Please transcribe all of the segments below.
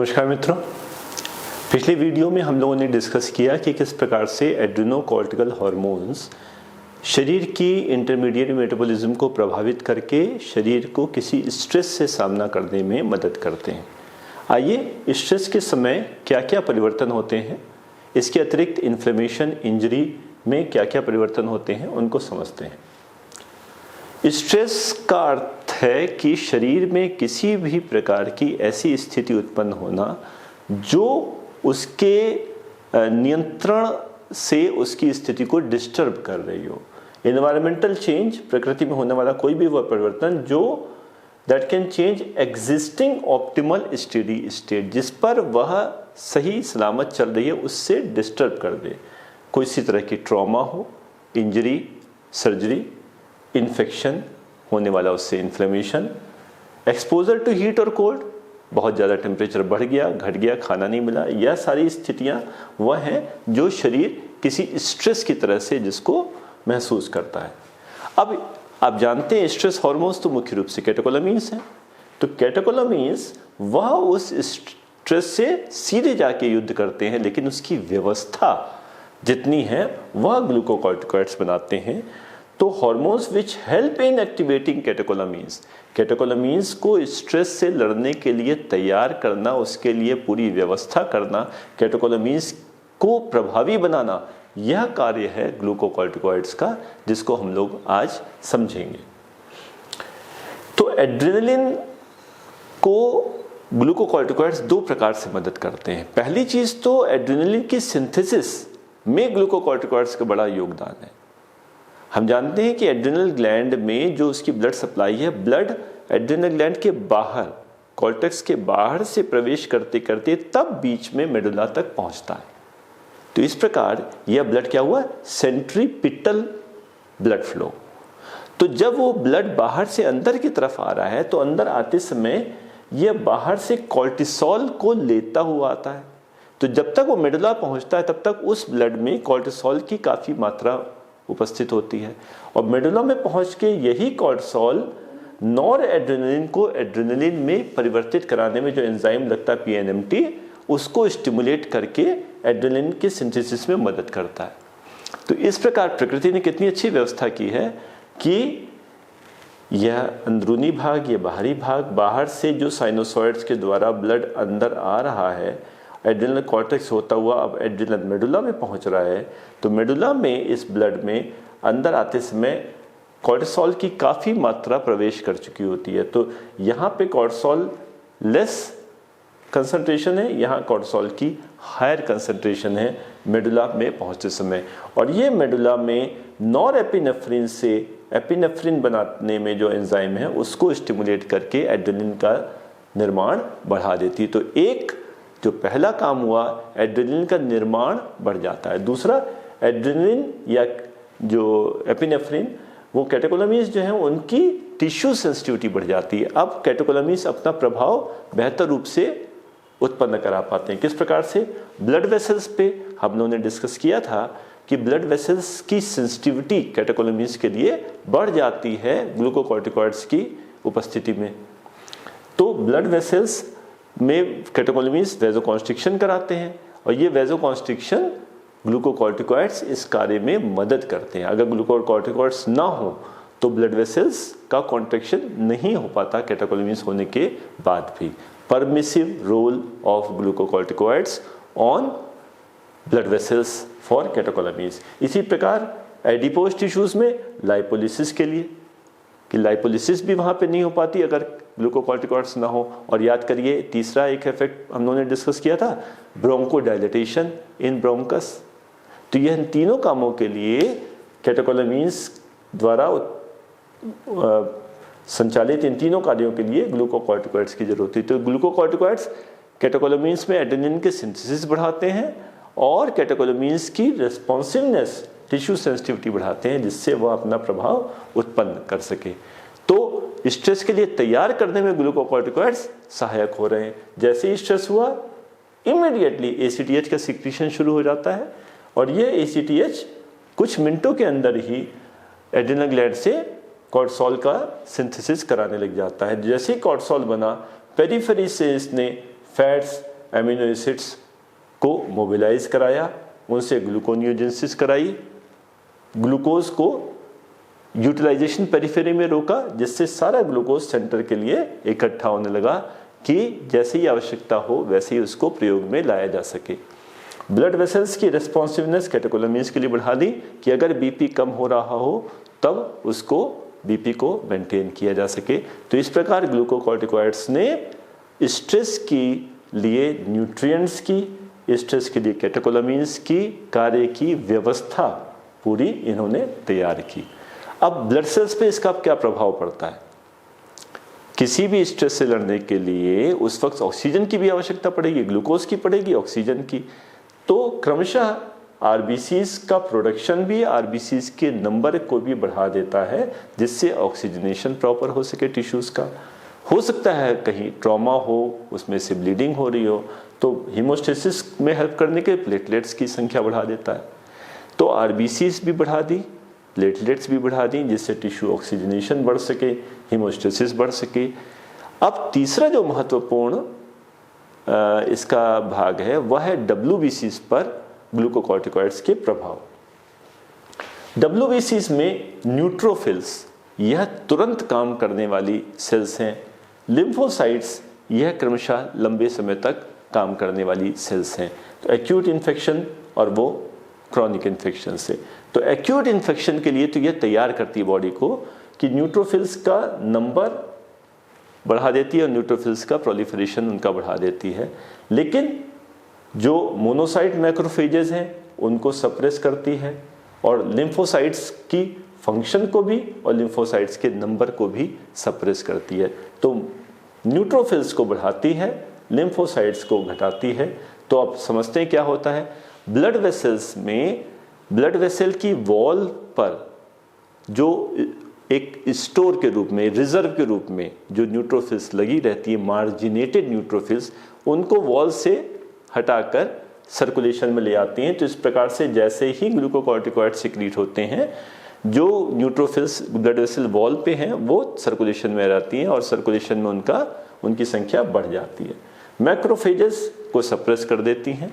नमस्कार मित्रों, पिछले वीडियो में हम लोगों ने डिस्कस किया कि किस प्रकार से एड्रेनोकॉर्टिकल हार्मोन्स शरीर की इंटरमीडिएट मेटाबॉलिज्म को प्रभावित करके शरीर को किसी स्ट्रेस से सामना करने में मदद करते हैं। आइए स्ट्रेस के समय क्या क्या परिवर्तन होते हैं, इसके अतिरिक्त इन्फ्लेमेशन, इंजरी में क्या क्या परिवर्तन होते हैं उनको समझते हैं। स्ट्रेस का अर्थ है कि शरीर में किसी भी प्रकार की ऐसी स्थिति उत्पन्न होना जो उसके नियंत्रण से उसकी स्थिति को डिस्टर्ब कर रही हो। एनवायरमेंटल चेंज, प्रकृति में होने वाला कोई भी वह परिवर्तन जो that can change existing optimal steady state, जिस पर वह सही सलामत चल रही है उससे डिस्टर्ब कर दे। कोई सी तरह की ट्रॉमा हो, इंजरी, सर्जरी, इन्फेक्शन होने वाला, उससे इन्फ्लेमेशन, एक्सपोजर टू हीट और कोल्ड, बहुत ज़्यादा टेम्परेचर बढ़ गया, घट गया, खाना नहीं मिला, यह सारी स्थितियां वह हैं जो शरीर किसी स्ट्रेस की तरह से जिसको महसूस करता है। अब आप जानते हैं स्ट्रेस हार्मोन्स तो मुख्य रूप से कैटेकोलामीन्स हैं। तो कैटेकोलामीन्स वह उस स्ट्रेस से सीधे जाके युद्ध करते हैं, लेकिन उसकी व्यवस्था जितनी है वह ग्लूकोकॉर्टिकॉइड्स बनाते हैं। तो hormones which help in activating catecholamines, catecholamines को स्ट्रेस से लड़ने के लिए तैयार करना, उसके लिए पूरी व्यवस्था करना, कैटेकोलामीन्स को प्रभावी बनाना, यह कार्य है ग्लूकोकॉर्टिकॉइड्स का, जिसको हम लोग आज समझेंगे। तो एड्रेनलिन को ग्लूकोकॉर्टिकॉइड्स दो प्रकार से मदद करते हैं। पहली चीज तो एड्रेनलिन की सिंथेसिस में ग्लूकोकॉर्टिकॉइड्स का बड़ा योगदान है। हम जानते हैं कि एड्रिनल ग्लैंड में जो उसकी ब्लड सप्लाई है, ब्लड एड्रिनल ग्लैंड के बाहर, कॉर्टेक्स के बाहर से प्रवेश करते करते तब बीच में मेडुला तक पहुंचता है। तो इस प्रकार यह ब्लड क्या हुआ, सेंट्रीपिटल ब्लड फ्लो। तो जब वो ब्लड बाहर से अंदर की तरफ आ रहा है तो अंदर आते समय यह बाहर से कॉर्टिसोल को लेता हुआ आता है। तो जब तक वो मेडुला पहुंचता है तब तक उस ब्लड में कॉर्टिसोल की काफी मात्रा उपस्थित होती है, और मेडुला में पहुंच के यही कॉर्टिसोल नॉर एड्रेनलिन को एड्रेनलिन में परिवर्तित कराने में जो एंजाइम लगता है पीएनएमटी, उसको स्टिमुलेट करके एड्रेनलिन के सिंथेसिस में मदद करता है। तो इस प्रकार प्रकृति ने कितनी अच्छी व्यवस्था की है कि यह अंदरूनी भाग, यह बाहरी भाग, बाहर से जो साइनोसॉइड्स के द्वारा ब्लड अंदर आ रहा है, एड्रिनल कॉर्टेक्स होता हुआ अब एड्रिनल मेडुला में पहुंच रहा है। तो मेडुला में इस ब्लड में अंदर आते समय कॉर्टिसोल की काफ़ी मात्रा प्रवेश कर चुकी होती है। तो यहाँ पे कॉर्टिसोल लेस कंसंट्रेशन है, यहाँ कॉर्टिसोल की हायर कंसंट्रेशन है मेडुला में पहुँचते समय। और ये मेडुला में नॉर एपिनेफ्रिन से एपिनेफ्रिन बनाने में जो एंजाइम है उसको स्टिमुलेट करके एड्रेनलिन का निर्माण बढ़ा देती है। तो एक जो पहला काम हुआ, एड्रेनलिन का निर्माण बढ़ जाता है। दूसरा, एड्रेनलिन या जो एपिनेफ्रिन, वो कैटेकोलामीन्स जो हैं उनकी टिश्यू सेंसिटिविटी बढ़ जाती है। अब कैटेकोलामीन्स अपना प्रभाव बेहतर रूप से उत्पन्न करा पाते हैं। किस प्रकार से, ब्लड वेसल्स पे हम लोगों ने डिस्कस किया था कि ब्लड वेसल्स की सेंसिटिविटी कैटेकोलामीन्स के लिए बढ़ जाती है ग्लूकोकॉर्टिकॉइड्स की उपस्थिति में। तो ब्लड वेसल्स में कैटेकोलामीन्स वेजोकॉन्स्ट्रिक्शन कराते हैं, और ये वेजोकॉन्स्ट्रिक्शन ग्लूकोकॉर्टिकॉइड्स इस कार्य में मदद करते हैं। अगर ग्लूकोकॉर्टिकॉइड्स ना हो तो ब्लड वेसल्स का कॉन्ट्रैक्शन नहीं हो पाता कैटेकोलामीन्स होने के बाद भी। Permissive role of glucocorticoids on blood vessels for catecholamines. इसी प्रकार एडिपोज टिश्यूज में लाइपोलिसिस के लिए, कि लाइपोलिसिस भी वहाँ पे नहीं हो पाती अगर ग्लूकोकॉर्टिकॉइड्स ना हो। और याद करिए तीसरा एक इफेक्ट हम लोगों ने डिस्कस किया था, ब्रोंकोडाइलेटेशन इन ब्रोंकस। तो यह तीनों कामों के लिए कैटेकोलामीन्स द्वारा संचालित इन तीनों कार्यों के लिए ग्लूकोकॉर्टिकॉइड्स की जरूरत है। तो ग्लूकोकॉर्टिकॉइड्स कैटेकोलामीन्स में एड्रेनलिन के सिंथेसिस बढ़ाते हैं और कैटेकोलामीन्स की रेस्पॉन्सिवनेस, टिश्यू सेंसिटिविटी बढ़ाते हैं, जिससे वह अपना प्रभाव उत्पन्न कर सके। तो स्ट्रेस के लिए तैयार करने में ग्लूकोकॉर्टिकॉइड्स सहायक हो रहे हैं। जैसे ही स्ट्रेस हुआ, इमीडिएटली एसीटीएच का सिक्रीशन शुरू हो जाता है, और ये एसीटीएच कुछ मिनटों के अंदर ही एड्रिनल ग्लैंड से कॉर्टिसोल का सिंथेसिस कराने लग जाता है। जैसे ही कॉर्टिसोल बना, पेरिफेरी से इसने फैट्स एमिनो एसिड्स को मोबिलाइज कराया, उनसे ग्लूकोनियोजेनेसिस कराई, ग्लूकोज को यूटिलाइजेशन पेरिफेरी में रोका, जिससे सारा ग्लूकोज सेंटर के लिए इकट्ठा होने लगा कि जैसे ही आवश्यकता हो वैसे ही उसको प्रयोग में लाया जा सके। ब्लड वेसल्स की रेस्पॉन्सिवनेस कैटेकोलमीन्स के लिए बढ़ा दी कि अगर बीपी कम हो रहा हो तब उसको बीपी को मेंटेन किया जा सके। तो इस प्रकार ग्लूकोकॉर्टिकॉइड्स ने स्ट्रेस के लिए न्यूट्रिएंट्स की, स्ट्रेस के लिए कैटेकोलमीन्स की कार्य की व्यवस्था पूरी इन्होंने तैयार की। अब ब्लड सेल्स पे इसका क्या प्रभाव पड़ता है? किसी भी स्ट्रेस से लड़ने के लिए उस वक्त ऑक्सीजन की भी आवश्यकता पड़ेगी, ग्लूकोज की पड़ेगी, ऑक्सीजन की। तो क्रमशः आरबीसीज का प्रोडक्शन भी आरबीसीज के नंबर को भी बढ़ा देता है, जिससे ऑक्सीजनेशन प्रॉपर हो सके टिश्यूज का। हो सकता है कहीं ट्रॉमा हो, उसमें से ब्लीडिंग हो रही हो, तो हीमोस्टेसिस में हेल्प करने के प्लेटलेट्स की संख्या बढ़ा देता है। तो आरबीसीज भी बढ़ा दी, प्लेटलेट्स भी बढ़ा दी, जिससे टिश्यू ऑक्सीजनेशन बढ़ सके, हीमोस्टेसिस बढ़ सके। अब तीसरा जो महत्वपूर्ण इसका भाग है वह है डब्ल्यूबीसीज पर ग्लूकोकॉर्टिकॉइड्स के प्रभाव। डब्ल्यूबीसीज में न्यूट्रोफिल्स यह तुरंत काम करने वाली सेल्स हैं, लिम्फोसाइट्स यह क्रमशः लंबे समय तक काम करने वाली सेल्स हैं। तो एक्यूट इन्फेक्शन और वो क्रॉनिक इन्फेक्शन से, तो एक्यूट इन्फेक्शन के लिए तो यह तैयार करती है बॉडी को कि न्यूट्रोफिल्स का नंबर बढ़ा देती है और न्यूट्रोफिल्स का प्रोलिफरेशन उनका बढ़ा देती है। लेकिन जो मोनोसाइट मैक्रोफेजेस हैं उनको सप्रेस करती है और लिम्फोसाइट्स की फंक्शन को भी और लिम्फोसाइट्स के नंबर को भी सप्रेस करती है। तो न्यूट्रोफिल्स को बढ़ाती है, लिम्फोसाइट्स को घटाती है। तो आप समझते हैं क्या होता है? ब्लड वेसल्स में, ब्लड वेसल की वॉल पर जो एक स्टोर के रूप में, रिजर्व के रूप में जो न्यूट्रोफिल्स लगी रहती है, मार्जिनेटेड न्यूट्रोफिल्स, उनको वॉल से हटाकर सर्कुलेशन में ले आती हैं। तो इस प्रकार से जैसे ही ग्लूकोकॉर्टिकॉइड सिक्रीट होते हैं, जो न्यूट्रोफिल्स ब्लड वेसल वॉल पे हैं वो सर्कुलेशन में रहती हैं और सर्कुलेशन में उनकी संख्या बढ़ जाती है। मैक्रोफेजेस को सप्रेस कर देती हैं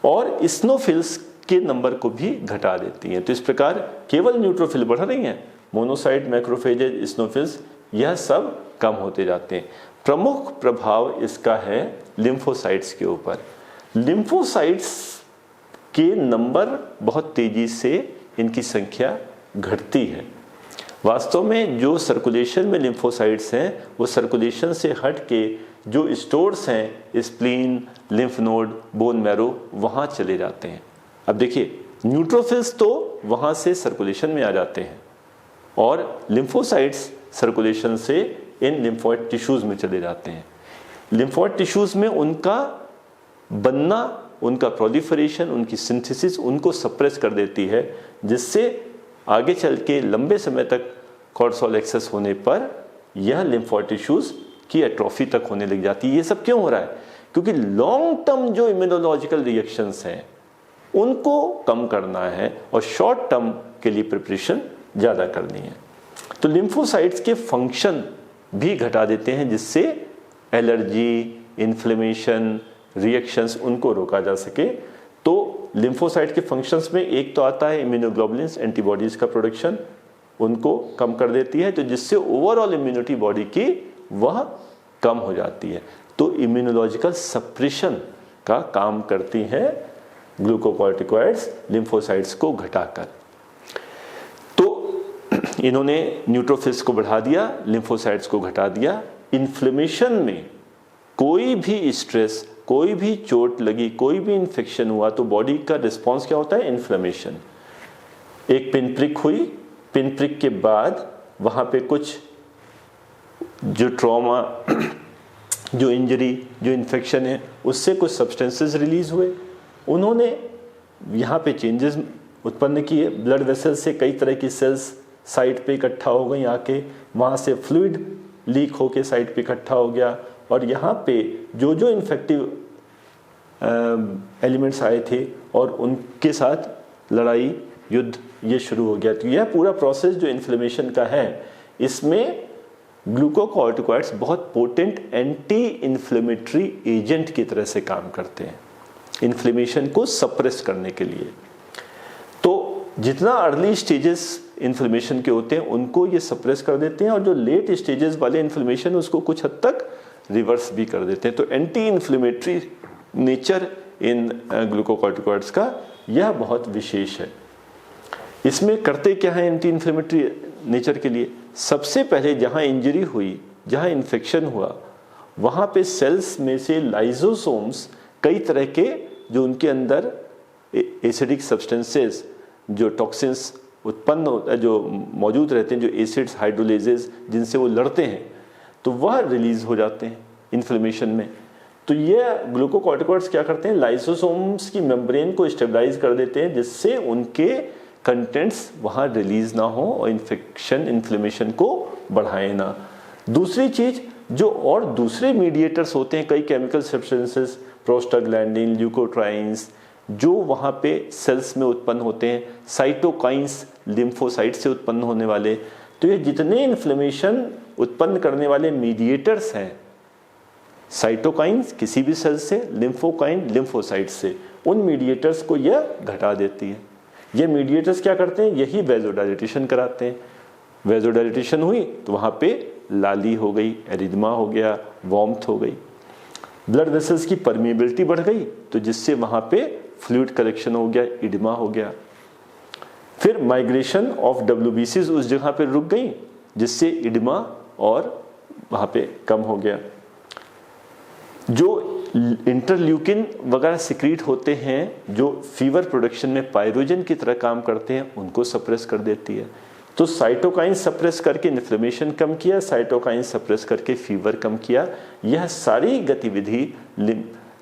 और इस्नोफिल्स के नंबर को भी घटा देती हैं। तो इस प्रकार केवल न्यूट्रोफिल बढ़ रही हैं, मोनोसाइट, मैक्रोफेजेस, इस्नोफिल्स यह सब कम होते जाते हैं। प्रमुख प्रभाव इसका है लिम्फोसाइट्स के ऊपर। लिम्फोसाइट्स के नंबर बहुत तेजी से इनकी संख्या घटती है। वास्तव में जो सर्कुलेशन में लिम्फोसाइट्स हैं वो सर्कुलेशन से हट के जो स्टोर्स हैं, spleen, lymph node, bone marrow, वहाँ चले जाते हैं। अब देखिए, न्यूट्रोफिल्स तो वहाँ से सर्कुलेशन में आ जाते हैं और लिम्फोसाइट्स सर्कुलेशन से इन लिम्फोइड टिश्यूज में चले जाते हैं। लिम्फोइड टिश्यूज में उनका बनना, उनका प्रोलिफरेशन, उनकी सिंथेसिस उनको सप्रेस कर देती है, जिससे आगे चल के लंबे समय तक कॉर्टिसोल एक्सेस होने पर यह लिम्फोइड टिश्यूज की एट्रोफी तक होने लग जाती है। ये सब क्यों हो रहा है? क्योंकि लॉन्ग टर्म जो इम्यूनोलॉजिकल रिएक्शंस हैं उनको कम करना है और शॉर्ट टर्म के लिए प्रिपरेशन ज़्यादा करनी है। तो लिम्फोसाइट्स के फंक्शन भी घटा देते हैं, जिससे एलर्जी, इन्फ्लेमेशन, रिएक्शंस उनको रोका जा सके। तो लिम्फोसाइट के फंक्शंस में एक तो आता है इम्यूनोग्लोबुलिन्स, एंटीबॉडीज का प्रोडक्शन, उनको कम कर देती है, तो जिससे ओवरऑल इम्यूनिटी बॉडी की वह कम हो जाती है। तो इम्यूनोलॉजिकल सप्रेशन का काम करती हैं ग्लूकोकॉर्टिकॉइड्स लिम्फोसाइट्स को घटाकर। तो इन्होंने न्यूट्रोफिल्स को बढ़ा दिया, लिम्फोसाइट्स को घटा दिया। इन्फ्लेमेशन में कोई भी स्ट्रेस, कोई भी चोट लगी, कोई भी इन्फेक्शन हुआ तो बॉडी का रिस्पॉन्स क्या होता है? इन्फ्लेमेशन। एक पिन प्रिक हुई, पिन प्रिक के बाद वहाँ पे कुछ जो ट्रॉमा, जो इंजरी, जो इन्फेक्शन है, उससे कुछ सब्सटेंसेस रिलीज हुए, उन्होंने यहाँ पे चेंजेस उत्पन्न किए। ब्लड वेसल से कई तरह की सेल्स साइड पे इकट्ठा हो गई आके, वहाँ से फ्लूइड लीक होके साइड पे इकट्ठा हो गया और यहाँ पे जो जो इन्फेक्टिव एलिमेंट्स आए थे और उनके साथ लड़ाई, युद्ध ये शुरू हो गया। तो यह पूरा प्रोसेस जो इन्फ्लेमेशन का है, इसमें ग्लूकोकॉर्टिकॉइड्स बहुत पोटेंट एंटी इन्फ्लेमेटरी एजेंट की तरह से काम करते हैं इन्फ्लेमेशन को सप्रेस करने के लिए। तो जितना अर्ली स्टेजेस इन्फ्लेमेशन के होते हैं उनको ये सप्रेस कर देते हैं, और जो लेट स्टेजेस वाले इन्फ्लेमेशन उसको कुछ हद तक रिवर्स भी कर देते हैं। तो anti inflammatory nature in glucocorticoids का यह बहुत विशेष है। इसमें करते क्या है एंटी इन्फ्लेमेटरी नेचर के लिए? सबसे पहले जहां इंजरी हुई, जहां इन्फेक्शन हुआ, वहां पे सेल्स में से लाइजोसोम्स कई तरह के जो उनके अंदर एसिडिक सब्सटेंसेस, जो टॉक्सिन्स उत्पन्न जो मौजूद रहते हैं, जो एसिड्स हाइड्रोलेजेस जिनसे वो लड़ते हैं, तो वह रिलीज हो जाते हैं इन्फ्लेमेशन में। तो ये ग्लूकोकॉर्टिकॉइड्स क्या करते हैं? लाइसोसोम्स की मेम्ब्रेन को स्टेबलाइज कर देते हैं, जिससे उनके कंटेंट्स वहाँ रिलीज ना हो और इन्फ्लेमेशन को बढ़ाए ना। दूसरी चीज, जो और दूसरे मीडिएटर्स होते हैं, कई केमिकल सब्सटेंसेस, प्रोस्टाग्लैंडिन, ल्यूकोट्राइन्स, जो वहाँ पे सेल्स में उत्पन्न होते हैं, साइटोकाइंस, लिम्फोसाइट से उत्पन्न होने वाले। तो ये जितने इन्फ्लेमेशन उत्पन्न करने वाले मीडिएटर्स हैं, साइटोकाइंस किसी भी सेल से, लिम्फोकाइन लिम्फोसाइट से, उन मीडिएटर्स को यह घटा देती है। ये मीडिएटर्स क्या करते हैं? यही वेजोडाइलेटेशन कराते हैं। वेजोडाइलेटेशन हुई तो वहाँ पे लाली हो गई, एरिदमा हो गया, वॉर्मथ हो गई, ब्लड वेसल्स की परमिएबिलिटी बढ़ गई, तो जिससे वहाँ पे फ्लूइड कलेक्शन हो गया, इडिमा हो गया। फिर माइग्रेशन ऑफ WBCs उस जगह पे रुक गई, जिससे इडिमा और वहाँ पे कम हो गया। जो इंटरल्यूकिन वगैरह सिक्रीट होते हैं, जो फीवर प्रोडक्शन में पायरोजन की तरह काम करते हैं, उनको सप्रेस कर देती है। तो साइटोकाइन सप्रेस करके इन्फ्लेमेशन कम किया, साइटोकाइन सप्रेस करके फीवर कम किया। यह सारी गतिविधि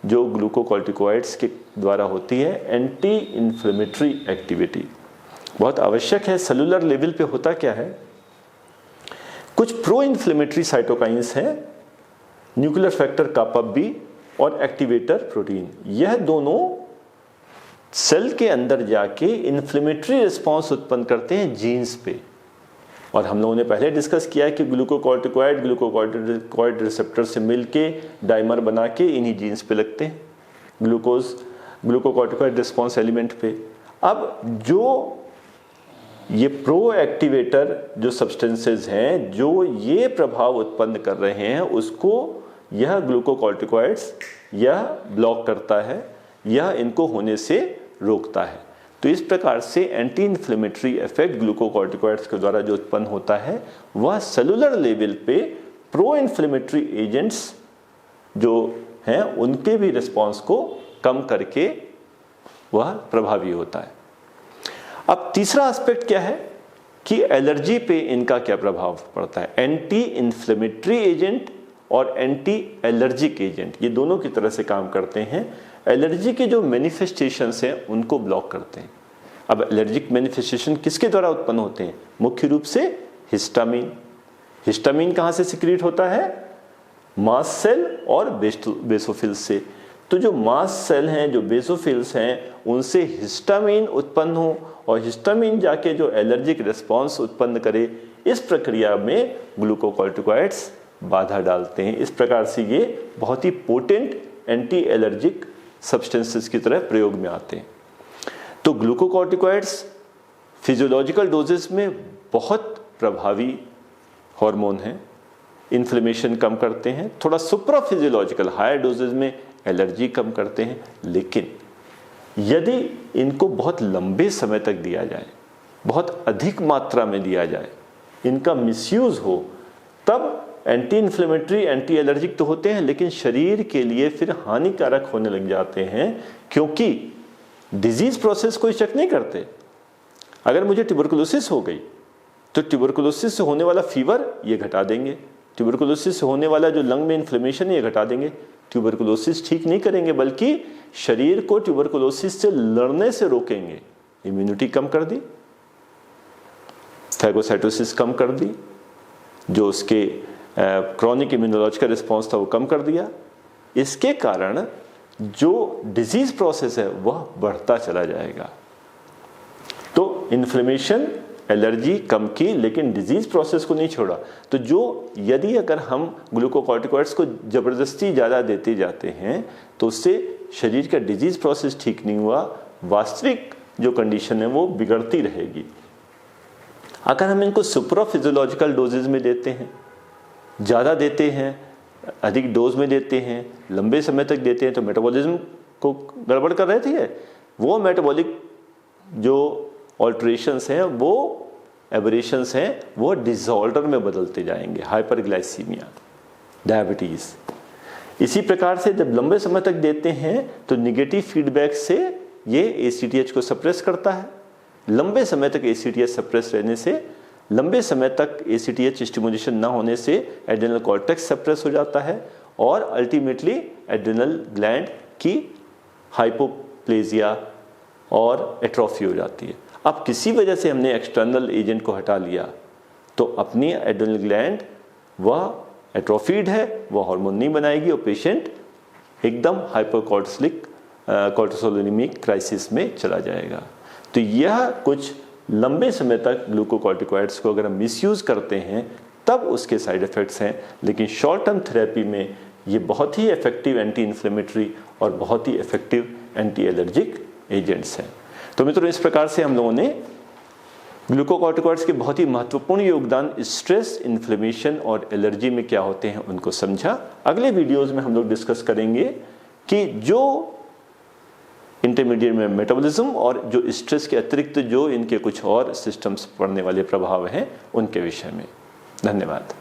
जो ग्लूकोकॉर्टिकॉइड्स के द्वारा होती है, एंटी इन्फ्लेमेटरी एक्टिविटी बहुत आवश्यक है। सेलुलर लेवल पे होता क्या है? कुछ प्रो इन्फ्लेमेटरी साइटोकाइंस हैं, न्यूक्लियर फैक्टर कापा बी और एक्टिवेटर प्रोटीन। यह दोनों सेल के अंदर जाके इन्फ्लेमेटरी रिस्पांस उत्पन्न करते हैं जीन्स पे। और हम लोगों ने पहले डिस्कस किया है कि ग्लूकोकॉर्टिकॉइड रिसेप्टर से मिलके डाइमर बना के इन्हीं जीन्स पे लगते हैं, ग्लूकोकॉर्टिकॉइड रिस्पांस एलिमेंट पे। अब जो ये प्रो एक्टिवेटर जो सब्सटेंसेस हैं, जो ये प्रभाव उत्पन्न कर रहे हैं, उसको यह ग्लूकोकॉर्टिकॉइड्स यह ब्लॉक करता है, यह इनको होने से रोकता है। तो इस प्रकार से एंटी इन्फ्लेमेटरी इफेक्ट ग्लूकोकॉर्टिकॉइड्स के द्वारा जो उत्पन्न होता है, वह सेलुलर लेवल पे प्रो इन्फ्लेमेटरी एजेंट्स जो हैं उनके भी रिस्पांस को कम करके वह प्रभावी होता है। अब तीसरा एस्पेक्ट क्या है कि एलर्जी पे इनका क्या प्रभाव पड़ता है? एंटी इन्फ्लेमेटरी एजेंट और एंटी एलर्जिक एजेंट, ये दोनों की तरह से काम करते हैं। एलर्जी के जो मैनिफेस्टेशंस हैं उनको ब्लॉक करते हैं। अब एलर्जिक मैनिफेस्टेशन किसके द्वारा उत्पन्न होते हैं? मुख्य रूप से हिस्टामिन। हिस्टामिन कहाँ से सिक्रीट होता है? मास्ट सेल और बेसोफिल्स से। तो जो मास्ट सेल हैं, जो बेसोफिल्स हैं, उनसे हिस्टामिन उत्पन्न हो और हिस्टामिन जाके जो एलर्जिक रिस्पांस उत्पन्न करे, इस प्रक्रिया में ग्लूकोकॉर्टिकॉइड्स बाधा डालते हैं। इस प्रकार से ये बहुत ही पोटेंट एंटी एलर्जिक सब्सटेंसेस की तरह प्रयोग में आते हैं। तो ग्लूकोकॉर्टिकॉइड्स फिजियोलॉजिकल डोजेस में बहुत प्रभावी हार्मोन हैं, इन्फ्लेमेशन कम करते हैं। थोड़ा सुप्रा फिजियोलॉजिकल हायर डोजेस में एलर्जी कम करते हैं। लेकिन यदि इनको बहुत लंबे समय तक दिया जाए, बहुत अधिक मात्रा में दिया जाए, इनका मिसयूज हो, तब एंटी इन्फ्लेमेटरी एंटी एलर्जिक तो होते हैं, लेकिन शरीर के लिए फिर हानिकारक होने लग जाते हैं, क्योंकि डिजीज प्रोसेस कोई चेक नहीं करते। अगर मुझे ट्यूबरकुलोसिस हो गई तो ट्यूबरकुलोसिस से होने वाला फीवर ये घटा देंगे, ट्यूबरकुलोसिस से होने वाला जो लंग में इन्फ्लेमेशन ये घटा देंगे। ट्यूबरकुलोसिस ठीक नहीं करेंगे, बल्कि शरीर को ट्यूबरकुलोसिस से लड़ने से रोकेंगे। इम्यूनिटी कम कर दी, फैगोसाइटोसिस कम कर दी, जो उसके क्रॉनिक इम्यूनोलॉजिकल रिस्पॉन्स था वो कम कर दिया। इसके कारण जो डिजीज प्रोसेस है वह बढ़ता चला जाएगा। तो इन्फ्लेमेशन एलर्जी कम की लेकिन डिजीज प्रोसेस को नहीं छोड़ा। तो यदि अगर हम ग्लूकोकॉर्टिकॉइड्स को ज़बरदस्ती ज़्यादा देते जाते हैं तो उससे शरीर का डिजीज प्रोसेस ठीक नहीं हुआ, वास्तविक जो कंडीशन है वो बिगड़ती रहेगी। अगर हम इनको सुप्राफिजियोलॉजिकल डोजेज में देते हैं, ज़्यादा देते हैं, अधिक डोज में देते हैं, लंबे समय तक देते हैं, तो मेटाबॉलिज्म को गड़बड़ कर रहे थे। वो मेटाबॉलिक जो ऑल्ट्रेशंस हैं, वो एबरेशंस हैं, वो डिसऑर्डर में बदलते जाएंगे, हाइपरग्लाइसीमिया, डायबिटीज़। इसी प्रकार से जब लंबे समय तक देते हैं तो निगेटिव फीडबैक से ये ACTH को सप्रेस करता है। लंबे समय तक ACTH सप्रेस रहने से, लंबे समय तक ACTH स्टिमुलेशन ना होने से एड्रेनल कॉर्टेक्स सप्रेस हो जाता है और अल्टीमेटली एड्रेनल ग्लैंड की हाइपोप्लेजिया और एट्रोफी हो जाती है। अब किसी वजह से हमने एक्सटर्नल एजेंट को हटा लिया तो अपनी एड्रेनल ग्लैंड वह एट्रोफीड है, वह हार्मोन नहीं बनाएगी और पेशेंट एकदम हाइपोकॉर्टिसोलिक कॉर्टिसोलेमिक क्राइसिस में चला जाएगा। तो यह कुछ लंबे समय तक ग्लूकोकॉर्टिकॉइड्स को अगर हम मिसयूज़ करते हैं तब उसके साइड इफ़ेक्ट्स हैं, लेकिन शॉर्ट टर्म थेरेपी में ये बहुत ही इफेक्टिव एंटी इन्फ्लेमेटरी और बहुत ही इफेक्टिव एंटी एलर्जिक एजेंट्स हैं। तो मित्रों, इस प्रकार से हम लोगों ने ग्लूकोकॉर्टिकॉइड्स के बहुत ही महत्वपूर्ण योगदान स्ट्रेस, इन्फ्लेमेशन और एलर्जी में क्या होते हैं उनको समझा। अगले वीडियोज़ में हम लोग डिस्कस करेंगे कि जो इंटरमीडिएट में मेटाबॉलिज्म और जो स्ट्रेस के अतिरिक्त जो इनके कुछ और सिस्टम्स पड़ने वाले प्रभाव हैं उनके विषय में। धन्यवाद।